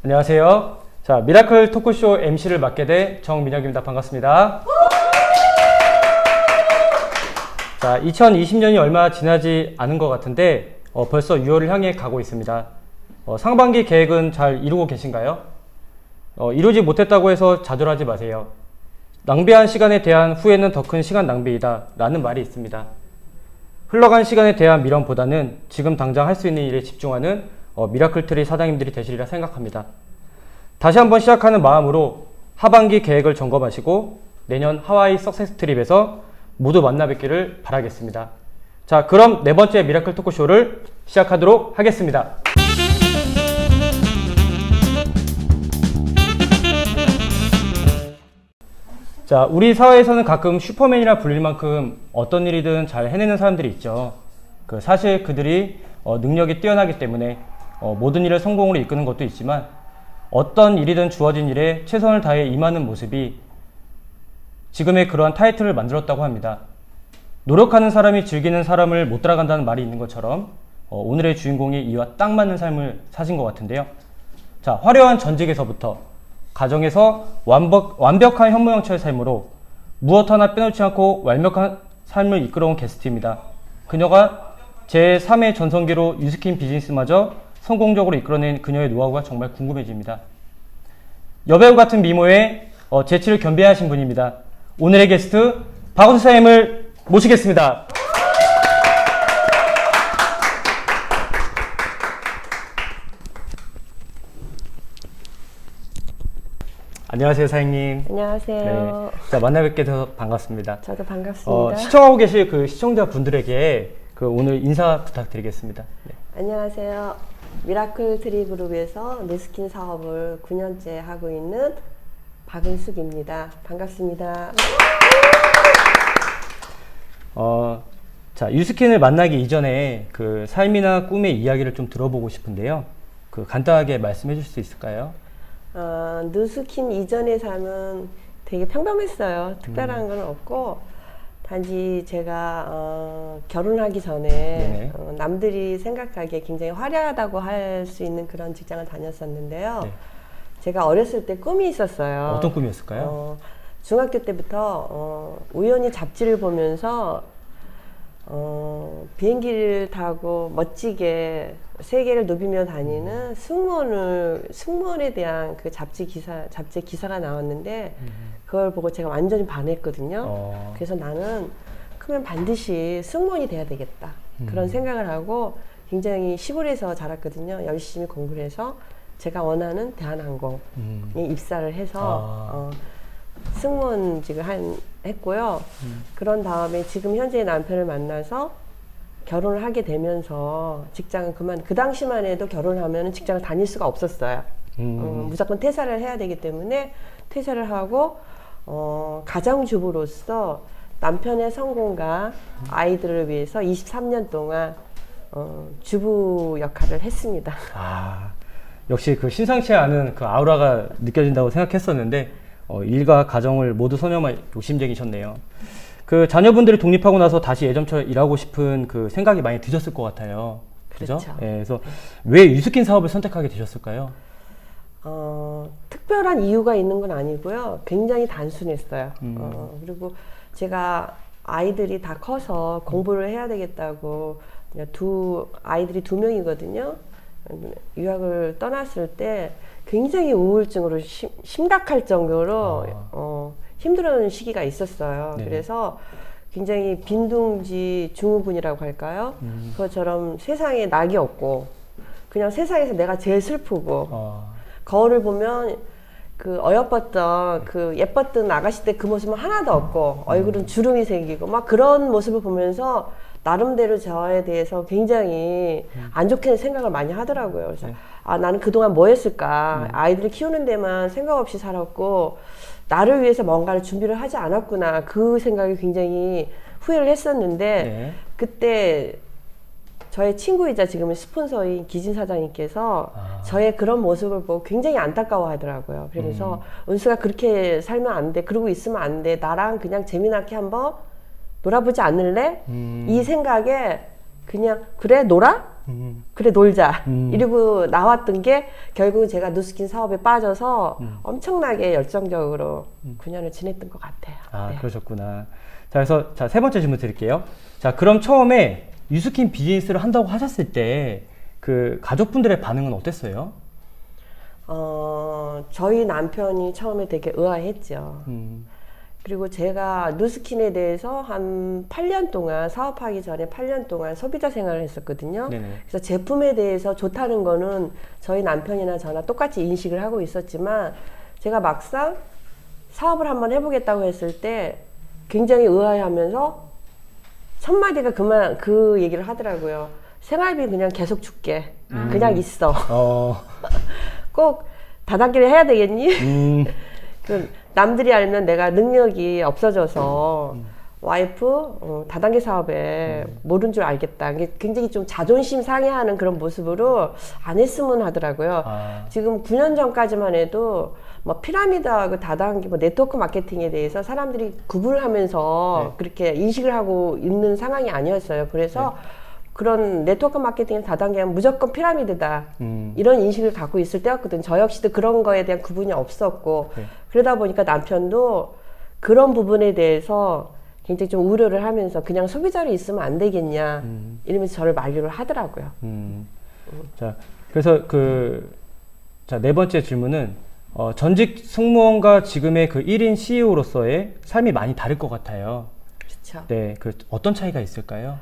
안녕하세요. 자, 미라클 토크쇼 MC를 맡게 된 정민혁입니다. 반갑습니다. 자, 2020년이 얼마 지나지 않은 것 같은데 벌써 6월을 향해 가고 있습니다. 상반기 계획은 잘 이루고 계신가요? 이루지 못했다고 해서 좌절하지 마세요. 낭비한 시간에 대한 후회는 더 큰 시간 낭비이다 라는 말이 있습니다. 흘러간 시간에 대한 미련보다는 지금 당장 할 수 있는 일에 집중하는 미라클트리 사장님들이 되시리라 생각합니다. 다시 한번 시작하는 마음으로 하반기 계획을 점검하시고 내년 하와이 석세스 트립에서 모두 만나 뵙기를 바라겠습니다. 자, 그럼 네 번째 미라클 토크쇼를 시작하도록 하겠습니다. 자, 우리 사회에서는 가끔 슈퍼맨이라 불릴 만큼 어떤 일이든 잘 해내는 사람들이 있죠. 사실 그들이 능력이 뛰어나기 때문에 모든 일을 성공으로 이끄는 것도 있지만 어떤 일이든 주어진 일에 최선을 다해 임하는 모습이 지금의 그러한 타이틀을 만들었다고 합니다. 노력하는 사람이 즐기는 사람을 못 따라간다는 말이 있는 것처럼 오늘의 주인공이 이와 딱 맞는 삶을 사신 것 같은데요. 자, 화려한 전직에서부터 가정에서 완벽한 현모양처의 삶으로 무엇 하나 빼놓지 않고 완벽한 삶을 이끌어온 게스트입니다. 그녀가 제3의 전성기로 유스킨 비즈니스마저 성공적으로 이끌어낸 그녀의 노하우가 정말 궁금해집니다. 여배우 같은 미모에 재치를 겸비하신 분입니다. 오늘의 게스트 박원순 사장님을 모시겠습니다. 안녕하세요, 사장님. 안녕하세요. 네. 자, 만나 뵙게 돼서 반갑습니다. 저도 반갑습니다. 시청하고 계실 그 시청자분들에게 오늘 인사 부탁드리겠습니다. 네. 안녕하세요. 미라클 트리 그룹에서 뇌스킨 사업을 9년째 하고 있는 박은숙입니다. 반갑습니다. 자, 유스킨을 만나기 이전에 그 삶이나 꿈의 이야기를 좀 들어보고 싶은데요. 간단하게 말씀해 주실 수 있을까요? 뉴스킨 이전의 삶은 되게 평범했어요. 특별한 건 없고 단지 제가 결혼하기 전에 남들이 생각하기에 굉장히 화려하다고 할 수 있는 그런 직장을 다녔었는데요. 네. 제가 어렸을 때 꿈이 있었어요. 어떤 꿈이었을까요? 중학교 때부터 우연히 잡지를 보면서 비행기를 타고 멋지게 세계를 누비며 다니는 승무원에 대한 그 잡지 기사가 나왔는데 그걸 보고 제가 완전히 반했거든요. 그래서 나는 크면 반드시 승무원이 돼야 되겠다. 그런 생각을 하고 굉장히 시골에서 자랐거든요. 열심히 공부를 해서 제가 원하는 대한항공에 입사를 해서 승무원직을 했고요. 그런 다음에 지금 현재의 남편을 만나서 결혼을 하게 되면서 직장은 그 당시만 해도 결혼하면 직장을 다닐 수가 없었어요. 무조건 퇴사를 해야 되기 때문에 퇴사를 하고 가정주부로서 남편의 성공과 아이들을 위해서 23년 동안 주부 역할을 했습니다. 역시 심상치 않은 그 아우라가 느껴진다고 생각했었는데 일과 가정을 모두 선점할 욕심쟁이셨네요. 자녀분들이 독립하고 나서 다시 예전처럼 일하고 싶은 생각이 많이 드셨을 것 같아요. 그죠? 그렇죠. 네, 그래서 왜 유스킨 사업을 선택하게 되셨을까요? 특별한 이유가 있는 건 아니고요. 굉장히 단순했어요. 그리고 제가 아이들이 다 커서 공부를 해야 되겠다고 아이들이 2명이거든요. 유학을 떠났을 때 굉장히 우울증으로 심각할 정도로 힘들어하는 시기가 있었어요. 네. 그래서 굉장히 빈둥지 증후군이라고 할까요? 그것처럼 세상에 낙이 없고 그냥 세상에서 내가 제일 슬프고 거울을 보면 어여뻤던 예뻤던 아가씨 때 그 모습은 하나도 없고 얼굴은 주름이 생기고 막 그런 모습을 보면서 나름대로 저에 대해서 굉장히 안 좋게 생각을 많이 하더라고요. 그래서 나는 그동안 뭐 했을까? 아이들을 키우는 데만 생각 없이 살았고 나를 위해서 뭔가를 준비를 하지 않았구나. 그 생각이 굉장히 후회를 했었는데 그때 저의 친구이자 지금은 스폰서인 기진 사장님께서 저의 그런 모습을 보고 굉장히 안타까워 하더라고요. 그러면서 은수가 그렇게 살면 안 돼. 그러고 있으면 안 돼. 나랑 그냥 재미나게 한번 놀아보지 않을래? 이 생각에 그냥 그래 놀아? 그래 놀자 이러고 나왔던 게 결국은 제가 누스킨 사업에 빠져서 엄청나게 열정적으로 9년을 지냈던 것 같아요. 아, 네. 그러셨구나. 자, 그래서 자, 세 번째 질문 드릴게요. 자, 그럼 처음에 뉴스킨 비즈니스를 한다고 하셨을 때 그 가족분들의 반응은 어땠어요? 저희 남편이 처음에 되게 의아했죠. 그리고 제가 누스킨에 대해서 한 8년 동안 사업하기 전에 8년 동안 소비자 생활을 했었거든요. 네네. 그래서 제품에 대해서 좋다는 거는 저희 남편이나 저나 똑같이 인식을 하고 있었지만 제가 막상 사업을 한번 해보겠다고 했을 때 굉장히 의아해하면서 첫 마디가 그 얘기를 하더라고요. 생활비 그냥 계속 줄게. 그냥 있어. 꼭 다단계를 해야 되겠니? 그 남들이 알면 내가 능력이 없어져서 와이프 다단계 사업에 모른 줄 알겠다. 이게 굉장히 좀 자존심 상해하는 그런 모습으로 안 했으면 하더라고요. 지금 9년 전까지만 해도 뭐 피라미드하고 다단계 뭐 네트워크 마케팅에 대해서 사람들이 구분을 하면서 그렇게 인식을 하고 있는 상황이 아니었어요. 그래서 그런 네트워크 마케팅 다단계는 무조건 피라미드다. 이런 인식을 갖고 있을 때였거든. 저 역시도 그런 거에 대한 구분이 없었고 그러다 보니까 남편도 그런 부분에 대해서 굉장히 좀 우려를 하면서 그냥 소비자로 있으면 안 되겠냐 이러면서 저를 만류를 하더라고요. 자, 그래서 자, 네 번째 질문은 전직 승무원과 지금의 그 1인 CEO로서의 삶이 많이 다를 것 같아요. 그렇죠. 네, 어떤 차이가 있을까요?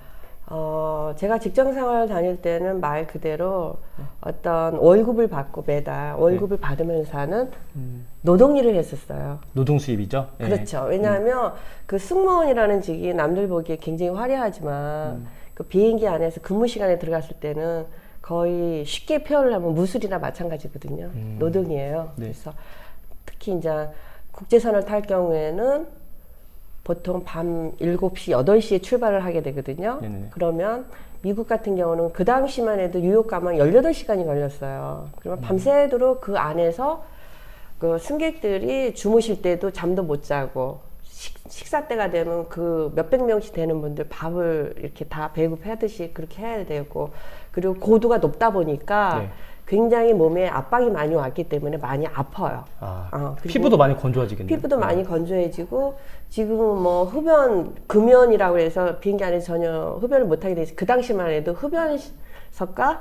제가 직장 생활을 다닐 때는 말 그대로 어떤 월급을 받고 매달 월급을 받으면서 사는 노동일을 했었어요. 노동 수입이죠? 네. 그렇죠. 왜냐하면 그 승무원이라는 직이 남들 보기에 굉장히 화려하지만 그 비행기 안에서 근무 시간에 들어갔을 때는 거의 쉽게 표현을 하면 무술이나 마찬가지거든요. 노동이에요. 네. 그래서 특히 이제 국제선을 탈 경우에는 보통 밤 7시, 8시에 출발을 하게 되거든요. 네네. 그러면 미국 같은 경우는 그 당시만 해도 뉴욕 가면 18시간이 걸렸어요. 그러면 밤새도록 그 안에서 그 승객들이 주무실 때도 잠도 못 자고 식사 때가 되면 그 몇백 명씩 되는 분들 밥을 이렇게 다 배급하듯이 그렇게 해야 되고 그리고 고도가 높다 보니까 네. 굉장히 몸에 압박이 많이 왔기 때문에 많이 아파요. 그리고 피부도 많이 건조해지겠네요. 피부도 많이 건조해지고 지금은 뭐 흡연 금연이라고 해서 비행기 안에서 전혀 흡연을 못하게 돼 있어요. 그 당시만 해도 흡연석과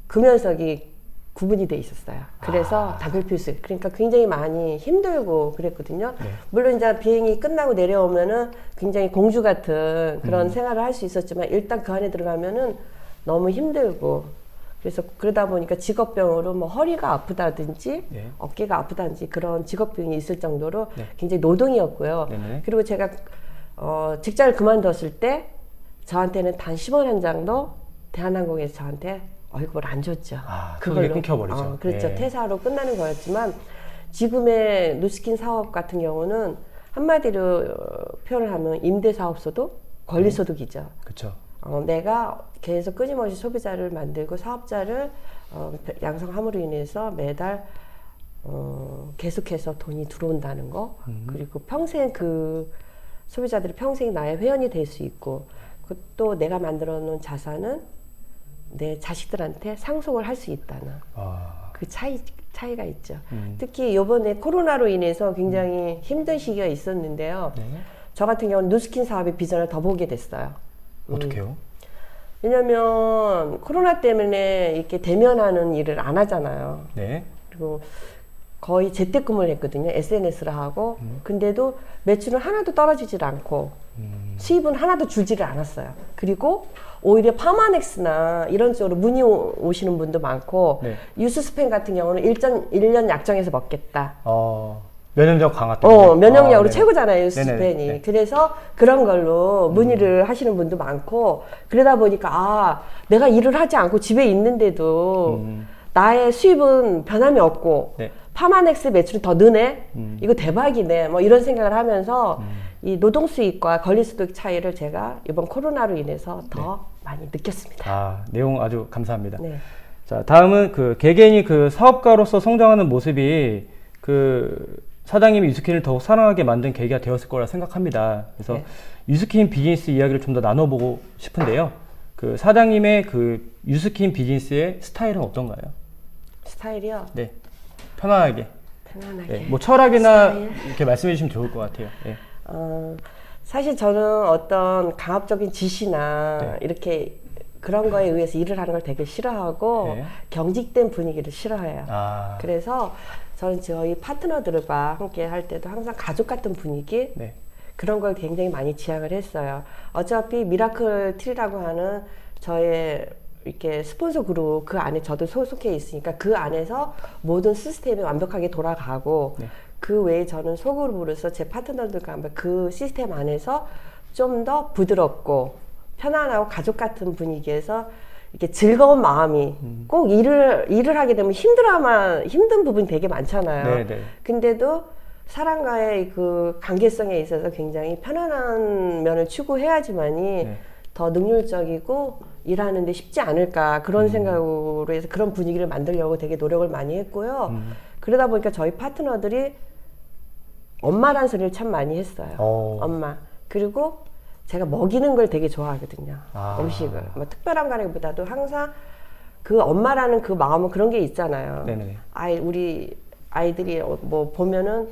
금연석이 구분이 돼 있었어요. 그래서 담배 필수. 그러니까 굉장히 많이 힘들고 그랬거든요. 네. 물론 이제 비행이 끝나고 내려오면은 굉장히 공주 같은 그런 생활을 할 수 있었지만 일단 그 안에 들어가면은 너무 힘들고 그래서 그러다 보니까 직업병으로 뭐 허리가 아프다든지 네. 어깨가 아프다든지 그런 직업병이 있을 정도로 네. 굉장히 노동이었고요. 네네. 그리고 제가 직장을 그만뒀을 때 저한테는 단 10원 한 장도 대한항공에서 저한테 월급을 안 줬죠. 그걸로 끊겨버리죠. 그렇죠. 네. 퇴사로 끝나는 거였지만 지금의 누스킨 사업 같은 경우는 한마디로 표현을 하면 임대사업소도 권리소득이죠. 그렇죠. 내가 계속 끊임없이 소비자를 만들고 사업자를 양성함으로 인해서 매달 계속해서 돈이 들어온다는 거 그리고 평생 그 소비자들이 평생 나의 회원이 될 수 있고 또 내가 만들어 놓은 자산은 내 자식들한테 상속을 할 수 있다는 그 차이가 있죠. 특히 이번에 코로나로 인해서 굉장히 힘든 시기가 있었는데요. 네. 저 같은 경우는 누스킨 사업의 비전을 더 보게 됐어요. 어떻게요? 왜냐면 코로나 때문에 이렇게 대면하는 일을 안 하잖아요. 네. 그리고 거의 재택근무를 했거든요. SNS를 하고. 근데도 매출은 하나도 떨어지질 않고 수입은 하나도 줄지를 않았어요. 그리고 오히려 파마넥스나 이런 쪽으로 문의 오시는 분도 많고 네. 유스스펜 같은 경우는 1년 약정해서 먹겠다. 면역력 강화 때문에. 면역력으로 네네. 최고잖아요, 유스스펜이. 네네. 그래서 그런 걸로 문의를 하시는 분도 많고, 그러다 보니까, 내가 일을 하지 않고 집에 있는데도 나의 수입은 변함이 없고, 네. 파마넥스 매출이 더 느네? 이거 대박이네. 뭐 이런 생각을 하면서 이 노동 수익과 권리 수익 차이를 제가 이번 코로나로 인해서 더 많이 느꼈습니다. 내용 아주 감사합니다. 네. 자, 다음은 개개인이 사업가로서 성장하는 모습이 사장님이 유스킨을 더욱 사랑하게 만든 계기가 되었을 거라 생각합니다. 그래서 네. 유스킨 비즈니스 이야기를 좀 더 나눠보고 싶은데요. 그 사장님의 그 유스킨 비즈니스의 스타일은 어떤가요? 스타일이요? 네, 편안하게. 편안하게. 네, 뭐 철학이나 스타일? 이렇게 말씀해 주시면 좋을 것 같아요. 네. 사실 저는 어떤 강압적인 지시나 네. 이렇게 그런 거에 의해서 일을 하는 걸 되게 싫어하고 네. 경직된 분위기를 싫어해요. 아, 그래서 저는 저희 파트너들과 함께 할 때도 항상 가족 같은 분위기 네, 그런 걸 굉장히 많이 지향을 했어요. 어차피 미라클 트리라고 하는 저의 이렇게 스폰서 그룹 그 안에 저도 소속해 있으니까 그 안에서 모든 시스템이 완벽하게 돌아가고 네. 그 외에 저는 소그룹으로서 제 파트너들과 함께 그 시스템 안에서 좀 더 부드럽고 편안하고 가족 같은 분위기에서 이렇게 즐거운 마음이 꼭 일을 하게 되면 힘든 부분이 되게 많잖아요. 네, 네. 근데도 사람과의 그 관계성에 있어서 굉장히 편안한 면을 추구해야지만이 네. 더 능률적이고 일하는데 쉽지 않을까 그런 생각으로 해서 그런 분위기를 만들려고 되게 노력을 많이 했고요. 그러다 보니까 저희 파트너들이 엄마란 소리를 참 많이 했어요. 엄마. 그리고 제가 먹이는 걸 되게 좋아하거든요. 아. 음식을. 뭐 특별한 거라기보다도 항상 그 엄마라는 그 마음은 그런 게 있잖아요. 네네. 우리 아이들이 뭐 보면은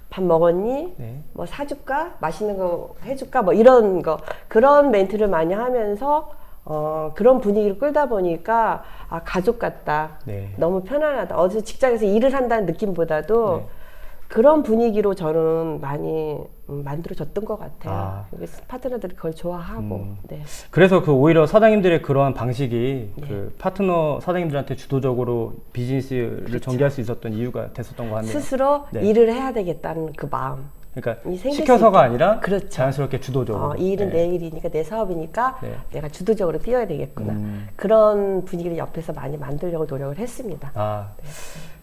밥 먹었니? 네. 뭐 사줄까? 맛있는 거 해줄까? 뭐 이런 거. 그런 멘트를 많이 하면서 그런 분위기를 끌다 보니까 가족 같다. 네. 너무 편안하다. 어제 직장에서 일을 한다는 느낌보다도 네. 그런 분위기로 저는 많이 만들어졌던 것 같아요. 아. 파트너들이 그걸 좋아하고. 네. 그래서 그 오히려 사장님들의 그러한 방식이 네. 그 파트너 사장님들한테 주도적으로 비즈니스를 그렇죠. 전개할 수 있었던 이유가 됐었던 것 같네요. 스스로 네. 일을 해야 되겠다는 그 마음. 그러니까 이 생길 시켜서가 수 아니라 그렇죠. 자연스럽게 주도적으로. 이 일은 네. 내 일이니까 내 사업이니까 네. 내가 주도적으로 뛰어야 되겠구나. 그런 분위기를 옆에서 많이 만들려고 노력을 했습니다.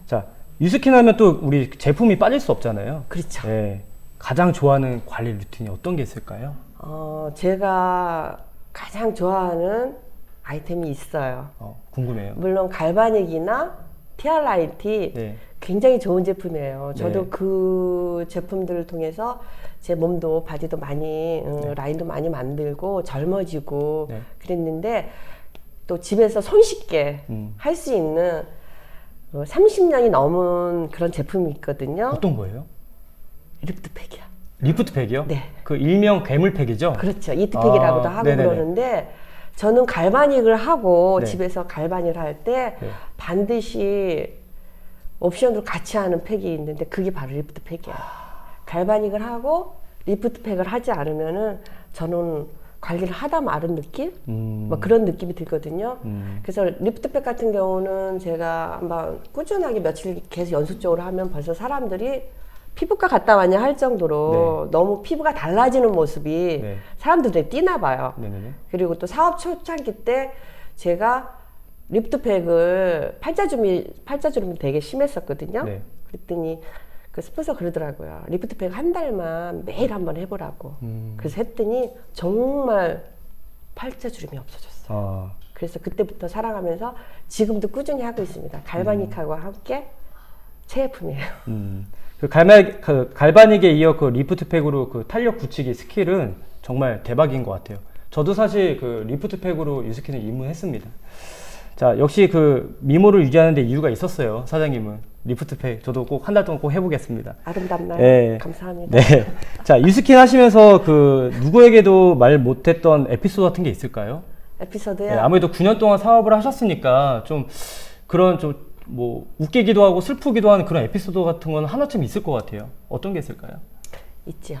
자, 유스킨 하면 또 우리 제품이 빠질 수 없잖아요. 그렇죠. 네. 가장 좋아하는 관리 루틴이 어떤 게 있을까요? 제가 가장 좋아하는 아이템이 있어요. 궁금해요. 물론 갈바닉이나 티알라이트 네. 굉장히 좋은 제품이에요. 저도 네. 그 제품들을 통해서 제 몸도 바디도 많이 라인도 많이 만들고 젊어지고 네. 그랬는데 또 집에서 손쉽게 할 수 있는 30년이 넘은 그런 제품이 있거든요. 어떤 거예요? 리프트팩이요. 리프트팩이요? 네. 그 일명 괴물팩이죠? 그렇죠. 이트팩이라고도 하고 네네네. 그러는데 저는 갈바닉을 하고 네. 집에서 갈바닉을 할 때 네. 반드시 옵션으로 같이 하는 팩이 있는데 그게 바로 리프트팩이에요. 갈바닉을 하고 리프트팩을 하지 않으면은 저는 관리를 하다 마른 느낌? 뭐 그런 느낌이 들거든요. 그래서 리프트팩 같은 경우는 제가 한번 꾸준하게 며칠 계속 연속적으로 하면 벌써 사람들이 피부과 갔다 왔냐 할 정도로 너무 피부가 달라지는 모습이 네. 사람들이 띄나 봐요. 네네네. 그리고 또 사업 초창기 때 제가 리프트팩을 팔자주름이 되게 심했었거든요. 네. 그랬더니 그 스폰서 그러더라고요. 리프트팩 한 달만 매일 한번 해보라고. 그래서 했더니 정말 팔자주름이 없어졌어요. 그래서 그때부터 사랑하면서 지금도 꾸준히 하고 있습니다. 갈바닉하고 함께 최애품이에요. 그 갈바닉에 이어 그 리프트팩으로 그 탄력 굳히기 스킬은 정말 대박인 것 같아요. 저도 사실 그 리프트팩으로 유스킨을 입문했습니다. 자, 역시 그 미모를 유지하는 데 이유가 있었어요. 사장님은 리프트팩 저도 꼭 한 달 동안 꼭 해보겠습니다. 아름답나요? 네. 감사합니다. 네. 자, 유스킨 하시면서 그 누구에게도 말 못했던 에피소드 같은 게 있을까요? 에피소드요? 네, 아무래도 9년 동안 사업을 하셨으니까 좀 그런 좀 뭐 웃기기도 하고 슬프기도 하는 그런 에피소드 같은 건 하나쯤 있을 것 같아요. 어떤 게 있을까요? 있죠.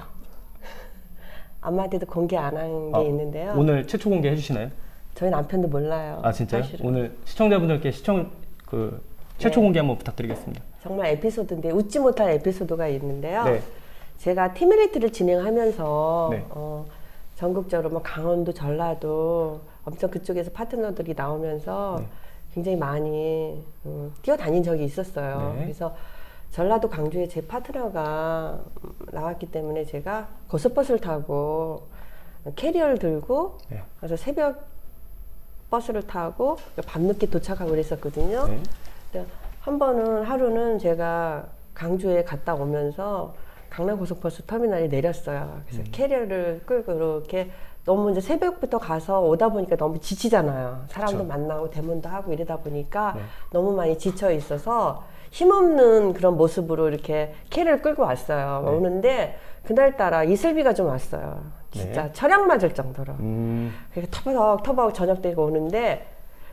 아마도 공개 안 한 게 있는데요. 오늘 최초 공개 해주시나요? 저희 남편도 몰라요. 아, 진짜요? 사실은. 오늘 시청자분들께 최초 공개 한번 부탁드리겠습니다. 정말 에피소드인데 웃지 못할 에피소드가 있는데요. 네. 제가 팀메리트를 진행하면서 네. 전국적으로 뭐 강원도, 전라도 엄청 그쪽에서 파트너들이 나오면서 굉장히 많이 뛰어다닌 적이 있었어요. 네. 그래서 전라도 광주에 제 파트너가 나왔기 때문에 제가 고속버스를 타고 캐리어를 들고 네. 그래서 새벽 버스를 타고 밤늦게 도착하고 그랬었거든요. 네. 근데 한 번은 하루는 제가 강주에 갔다 오면서 강남 고속버스 터미널에 내렸어요. 그래서 캐리어를 끌고 이렇게 너무 이제 새벽부터 가서 오다 보니까 너무 지치잖아요. 사람도 그쵸. 만나고 대면도 하고 이러다 보니까 네. 너무 많이 지쳐 있어서 힘없는 그런 모습으로 이렇게 캐리를 끌고 왔어요. 네. 오는데 그날따라 이슬비가 좀 왔어요. 진짜 네. 철양 맞을 정도로. 그렇게 터벅터벅 저녁 되고 오는데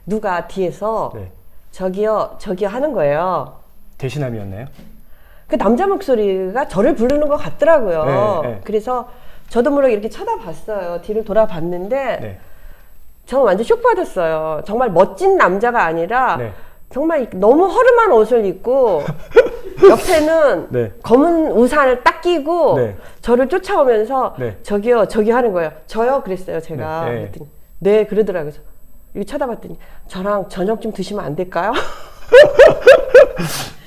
누가 뒤에서 네. 저기요 하는 거예요. 대신함이었나요? 그 남자 목소리가 저를 부르는 것 같더라고요. 네, 네. 그래서 저도 모르게 이렇게 쳐다봤어요. 뒤를 돌아봤는데 네. 저 완전 쇼 받았어요. 정말 멋진 남자가 아니라 네. 정말 너무 허름한 옷을 입고 옆에는 네. 검은 우산을 딱 끼고 네. 저를 쫓아오면서 네. 저기요 하는 거예요. 저요? 그랬어요 제가. 네. 네. 그랬더니 네 그러더라고요. 이렇게 쳐다봤더니 저랑 저녁 좀 드시면 안 될까요?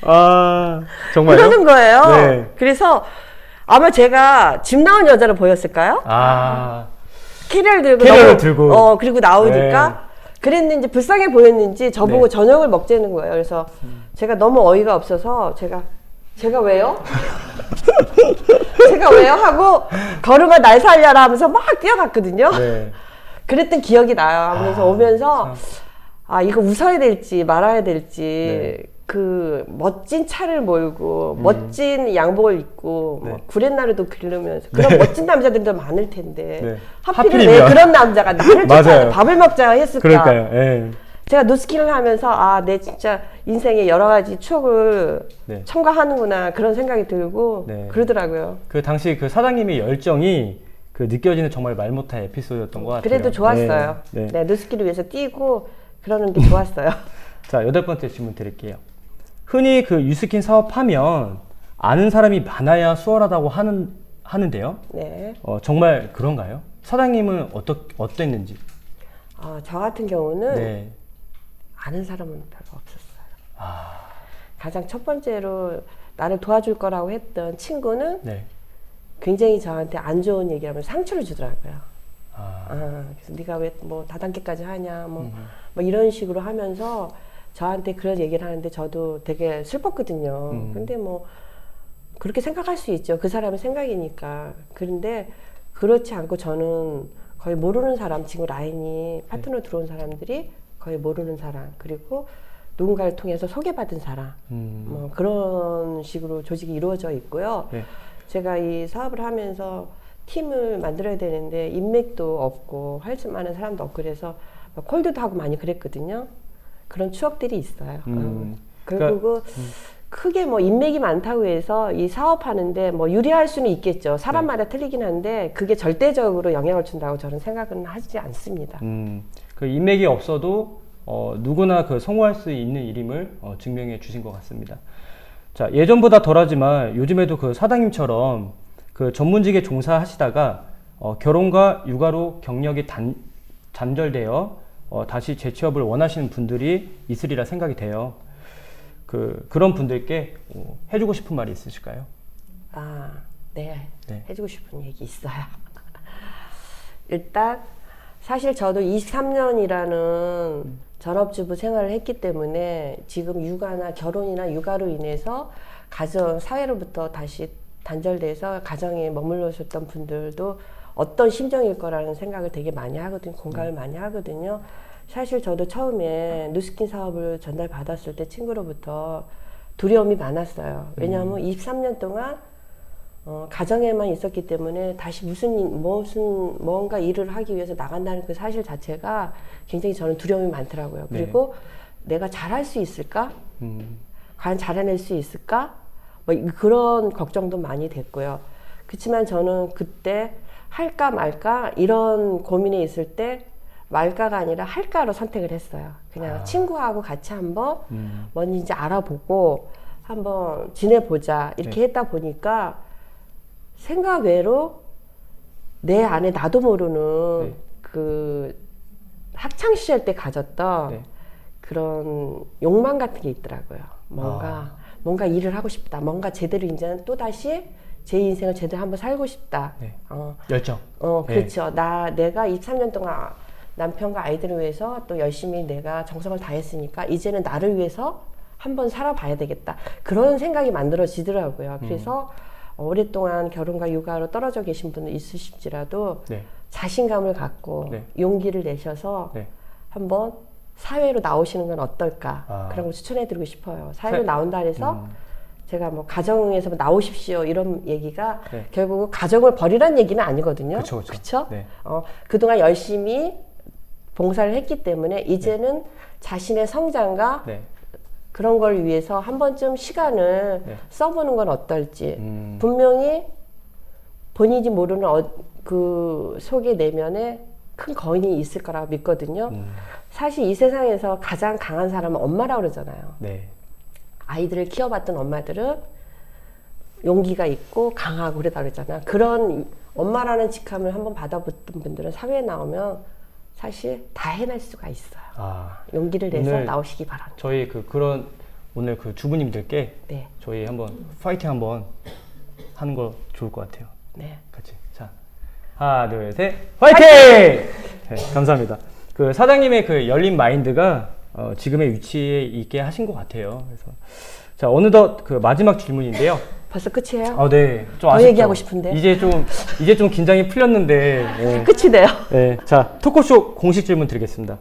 아, 정말요? 그러는 거예요. 네. 그래서 아마 제가 집 나온 여자로 보였을까요? 아, 캐리어를 캐리어를 들고. 그리고 나오니까 그랬는지 불쌍해 보였는지 저보고 네. 저녁을 먹자는 거예요. 그래서 제가 너무 어이가 없어서 제가 왜요? 제가 왜요? 하고 걸음아 날 살려라 하면서 막 뛰어갔거든요. 네. 그랬던 기억이 나요. 그래서 오면서 참. 이거 웃어야 될지 말아야 될지 네. 그 멋진 차를 몰고 멋진 양복을 입고 네. 뭐 구렛나루도 기르면서 그런 멋진 남자들도 많을 텐데 네. 하필이면 왜 하필이면. 그런 남자가 나를 쫓아서 맞아요. 밥을 먹자 했을까? 그러니까요. 예. 제가 누스킨을 하면서 내 진짜 인생의 여러 가지 추억을 네. 첨가하는구나 그런 생각이 들고 네. 그러더라고요. 그 당시 그 사장님의 열정이 그 느껴지는 정말 말 못할 에피소드였던 것 같아요. 그래도 좋았어요. 네. 네, 누스키를 위해서 뛰고 그러는 게 좋았어요. 자, 8번째 질문 드릴게요. 흔히 그 유스킨 사업하면 아는 사람이 많아야 수월하다고 하는데요. 네. 정말 그런가요? 사장님은 어땠는지? 저 같은 경우는 네. 아는 사람은 별로 없었어요. 가장 첫 번째로 나를 도와줄 거라고 했던 친구는 네. 굉장히 저한테 안 좋은 얘기하면 상처를 주더라고요. 그래서 네가 왜 뭐 다단계까지 하냐 뭐 이런 식으로 하면서 저한테 그런 얘기를 하는데 저도 되게 슬펐거든요. 근데 뭐 그렇게 생각할 수 있죠. 그 사람의 생각이니까. 그런데 그렇지 않고 저는 거의 모르는 사람, 지금 라인이 파트너 들어온 사람들이 거의 모르는 사람, 그리고 누군가를 통해서 소개받은 사람, 뭐 그런 식으로 조직이 이루어져 있고요. 네. 제가 이 사업을 하면서 팀을 만들어야 되는데 인맥도 없고 할 수 많은 사람도 없고 그래서 콜드도 하고 많이 그랬거든요. 그런 추억들이 있어요. 그리고 크게 뭐 인맥이 많다고 해서 이 사업하는데 뭐 유리할 수는 있겠죠. 사람마다 틀리긴 한데 그게 절대적으로 영향을 준다고 저는 생각은 하지 않습니다. 그 인맥이 없어도 누구나 그 성공할 수 있는 일임을 증명해 주신 것 같습니다. 자, 예전보다 덜하지만 요즘에도 그 사장님처럼 그 전문직에 종사하시다가 결혼과 육아로 경력이 단절되어 다시 재취업을 원하시는 분들이 있으리라 생각이 돼요. 그런 분들께 해주고 싶은 말이 있으실까요? 네. 네. 해주고 싶은 얘기 있어요. 일단 사실 저도 23년이라는 전업주부 생활을 했기 때문에 지금 육아나 결혼이나 육아로 인해서 가정 사회로부터 다시 단절돼서 가정에 머물러셨던 분들도 어떤 심정일 거라는 생각을 되게 많이 하거든요. 공감을 많이 하거든요. 사실 저도 처음에 누스킨 사업을 전달받았을 때 친구로부터 두려움이 많았어요. 왜냐하면 23년 동안 가정에만 있었기 때문에 다시 뭔가 일을 하기 위해서 나간다는 그 사실 자체가 굉장히 저는 두려움이 많더라고요. 네. 그리고 내가 잘할 수 있을까? 과연 잘해낼 수 있을까? 뭐 그런 걱정도 많이 됐고요. 그렇지만 저는 그때 할까 말까 이런 고민에 있을 때 말까가 아니라 할까로 선택을 했어요. 그냥 친구하고 같이 한번 뭔지 알아보고 한번 지내보자 이렇게 했다 보니까 생각 외로 내 안에 나도 모르는 그 학창 시절 때 가졌던 그런 욕망 같은 게 있더라고요. 뭔가 일을 하고 싶다. 뭔가 제대로 이제는 또 다시 제 인생을 제대로 한번 살고 싶다. 열정. 그렇죠. 내가 23년 동안 남편과 아이들을 위해서 또 열심히 내가 정성을 다했으니까 이제는 나를 위해서 한번 살아봐야 되겠다. 그런 생각이 만들어지더라고요. 그래서 오랫동안 결혼과 육아로 떨어져 계신 분들 있으실지라도 네. 자신감을 갖고 네. 용기를 내셔서 네. 한번 사회로 나오시는 건 어떨까 아. 그런 걸 추천해드리고 싶어요. 사회로 나온다 해서 제가 뭐 가정에서 나오십시오 이런 얘기가 네. 결국 가정을 버리라는 얘기는 아니거든요. 그쵸. 그쵸? 네. 그동안 열심히 봉사를 했기 때문에 이제는 자신의 성장과 네. 그런 걸 위해서 한 번쯤 시간을 네. 써보는 건 어떨지. 분명히 본인이 모르는 그 속의 내면에 큰 거인이 있을 거라고 믿거든요. 사실 이 세상에서 가장 강한 사람은 엄마라고 그러잖아요. 네. 아이들을 키워봤던 엄마들은 용기가 있고 강하고 그러다 그러잖아요. 그런 엄마라는 직함을 한번 받아봤던 분들은 사회에 나오면 사실 다 해낼 수가 있어요. 아, 용기를 내서 오늘 나오시기 바랍니다. 저희 그런 오늘 그 주부님들께 네. 저희 한번 파이팅 한번 하는 거 좋을 것 같아요. 네. 같이. 자, 하나, 둘, 셋, 파이팅! 네, 감사합니다. 그 사장님의 그 열린 마인드가 지금의 위치에 있게 하신 것 같아요. 그래서 자, 어느덧 그 마지막 질문인데요. 벌써 끝이에요? 아, 네. 좀 더 아쉽죠? 얘기하고 싶은데. 이제 좀 긴장이 풀렸는데. 네. 끝이네요. 네. 자, 토크쇼 공식 질문 드리겠습니다.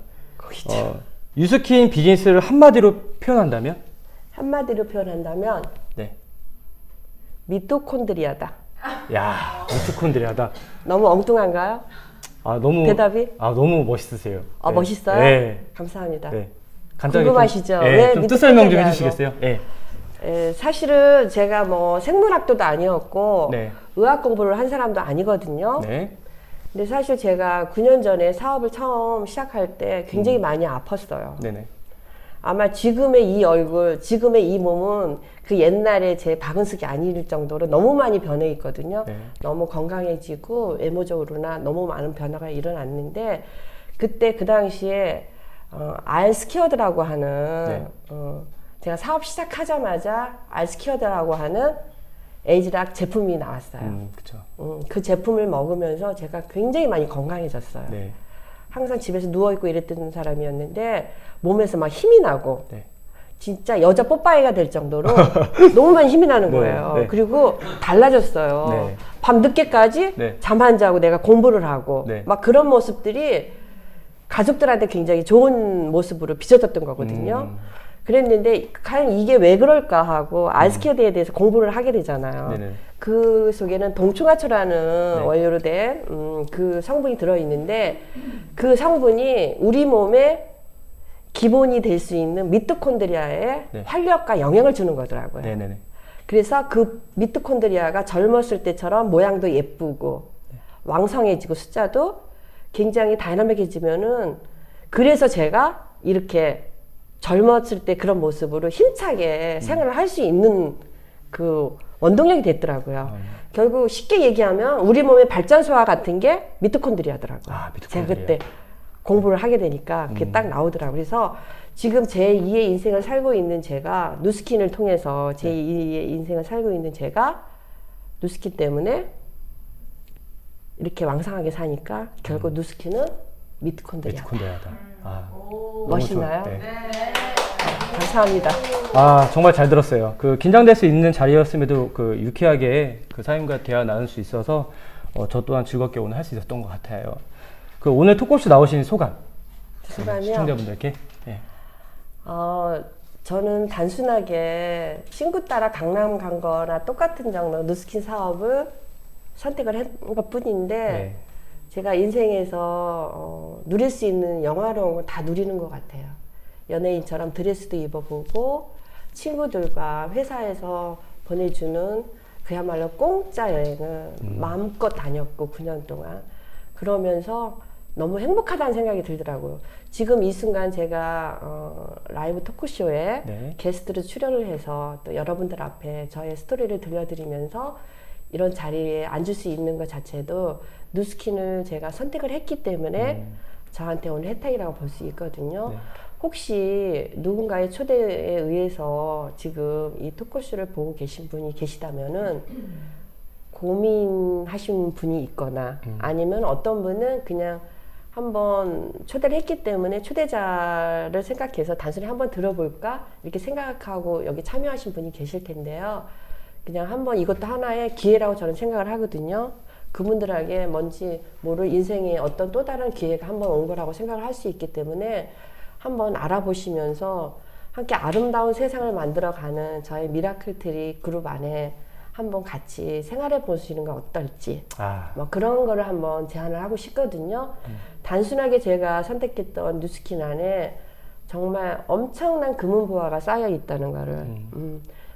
유스킨 비즈니스를 한마디로 표현한다면? 한마디로 표현한다면 네. 미토콘드리아다. 야, 미토콘드리아다. 너무 엉뚱한가요? 아, 너무 대답이? 아, 너무 멋있으세요. 아, 네. 멋있어요? 네. 감사합니다. 네. 간단하게 궁금하시죠? 좀, 왜 좀 뜻 설명 좀 미토콘드리아고? 해주시겠어요? 네. 사실은 제가 뭐 생물학도도 아니었고 네. 의학 공부를 한 사람도 아니거든요. 네. 근데 사실 제가 9년 전에 사업을 처음 시작할 때 굉장히 많이 아팠어요. 네네. 아마 지금의 이 얼굴, 지금의 이 몸은 그 옛날에 제 박은숙이 아닐 정도로 너무 많이 변해 있거든요. 네. 너무 건강해지고 외모적으로나 너무 많은 변화가 일어났는데 그때 그 당시에 알스키어드라고 하는 네. 제가 사업 시작하자마자 알스키어드라고 하는 에이즈락 제품이 나왔어요. 그쵸. 그 제품을 먹으면서 제가 굉장히 많이 건강해졌어요. 네. 항상 집에서 누워있고 이랬던 사람이었는데 몸에서 막 힘이 나고 네. 진짜 여자 뽀빠이가 될 정도로 너무 많이 힘이 나는 네, 거예요. 네. 그리고 달라졌어요. 네. 밤 늦게까지 네. 잠 안 자고 내가 공부를 하고 네. 막 그런 모습들이 가족들한테 굉장히 좋은 모습으로 비춰졌던 거거든요. 그랬는데 과연 이게 왜 그럴까 하고 알스키어드에 대해서 공부를 하게 되잖아요. 네네. 그 속에는 동충하초라는 네. 원료로 된 그 성분이 들어있는데 그 성분이 우리 몸에 기본이 될 수 있는 미토콘드리아에 네. 활력과 영향을 주는 거더라고요. 네네네. 그래서 그 미토콘드리아가 젊었을 때처럼 모양도 예쁘고 왕성해지고 숫자도 굉장히 다이나믹해지면은 그래서 제가 이렇게 젊었을 때 그런 모습으로 힘차게 생활을 할 수 있는 그 원동력이 됐더라고요. 결국 쉽게 얘기하면 우리 몸의 발전소와 같은 게 미토콘드리아더라고요. 아, 제가 미토콘드리아. 그때 공부를 하게 되니까 그게 딱 나오더라고요. 그래서 지금 제2의 인생을 살고 있는 제가 누스킨을 통해서 제2의 인생을 살고 있는 제가 누스킨 때문에 이렇게 왕성하게 사니까 결국 누스킨은 미토콘드리아다. 미토콘드리아다. 아, 멋있나요? 네. 감사합니다. 아, 정말 잘 들었어요. 그 긴장될 수 있는 자리였음에도 그 유쾌하게 그 사장님과 대화 나눌 수 있어서 저 또한 즐겁게 오늘 할 수 있었던 것 같아요. 그 오늘 토크쇼 나오신 소감. 소감이요? 시청자분들께. 네. 저는 단순하게 친구 따라 강남 간 거나 똑같은 정도 누스킨 사업을 선택을 한 것 뿐인데 네. 제가 인생에서 누릴 수 있는 영화로운 걸 다 누리는 것 같아요. 연예인처럼 드레스도 입어보고 친구들과 회사에서 보내주는 그야말로 공짜 여행을 마음껏 다녔고 9년 동안 그러면서 너무 행복하다는 생각이 들더라고요. 지금 이 순간 제가 라이브 토크쇼에 네. 게스트로 출연을 해서 또 여러분들 앞에 저의 스토리를 들려드리면서 이런 자리에 앉을 수 있는 것 자체도 누스킨을 제가 선택을 했기 때문에 저한테 오는 혜택이라고 볼 수 있거든요. 네. 혹시 누군가의 초대에 의해서 지금 이 토크쇼를 보고 계신 분이 계시다면은 고민하신 분이 있거나 아니면 어떤 분은 그냥 한번 초대를 했기 때문에 초대자를 생각해서 단순히 한번 들어볼까 이렇게 생각하고 여기 참여하신 분이 계실 텐데요. 그냥 한번 이것도 하나의 기회라고 저는 생각을 하거든요. 그분들에게 뭔지 모를 인생에 어떤 또 다른 기회가 한번 온 거라고 생각을 할 수 있기 때문에 한번 알아보시면서 함께 아름다운 세상을 만들어가는 저희 미라클트리 그룹 안에 한번 같이 생활해 보시는 건 어떨지 뭐 그런 거를 한번 제안을 하고 싶거든요. 단순하게 제가 선택했던 뉴스킨 안에 정말 엄청난 금은보화가 쌓여 있다는 거를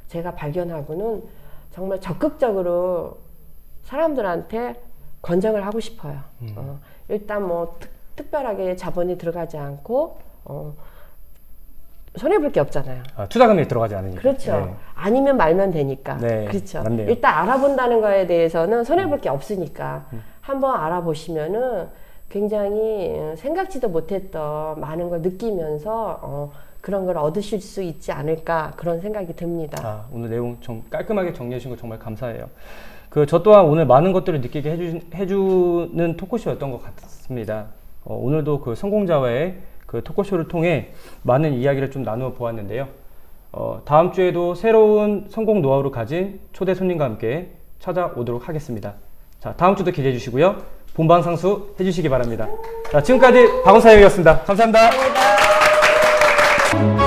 제가 발견하고는 정말 적극적으로 사람들한테 권장을 하고 싶어요. 일단 뭐 특별하게 자본이 들어가지 않고 손해볼 게 없잖아요. 투자금이 들어가지 않으니까. 그렇죠. 네. 아니면 말면 되니까. 네, 그렇죠. 맞네요. 일단 알아본다는 거에 대해서는 손해볼 게 없으니까 한번 알아보시면은 굉장히 생각지도 못했던 많은 걸 느끼면서 그런 걸 얻으실 수 있지 않을까 그런 생각이 듭니다. 오늘 내용 좀 깔끔하게 정리해 주신 거 정말 감사해요. 저 또한 오늘 많은 것들을 느끼게 해주는 토크쇼였던 것 같습니다. 오늘도 그 성공자와의 그 토크쇼를 통해 많은 이야기를 좀 나누어 보았는데요. 다음 주에도 새로운 성공 노하우를 가진 초대 손님과 함께 찾아오도록 하겠습니다. 자, 다음 주도 기대해 주시고요. 본방상수 해주시기 바랍니다. 자, 지금까지 박원사역이었습니다. 감사합니다. 감사합니다.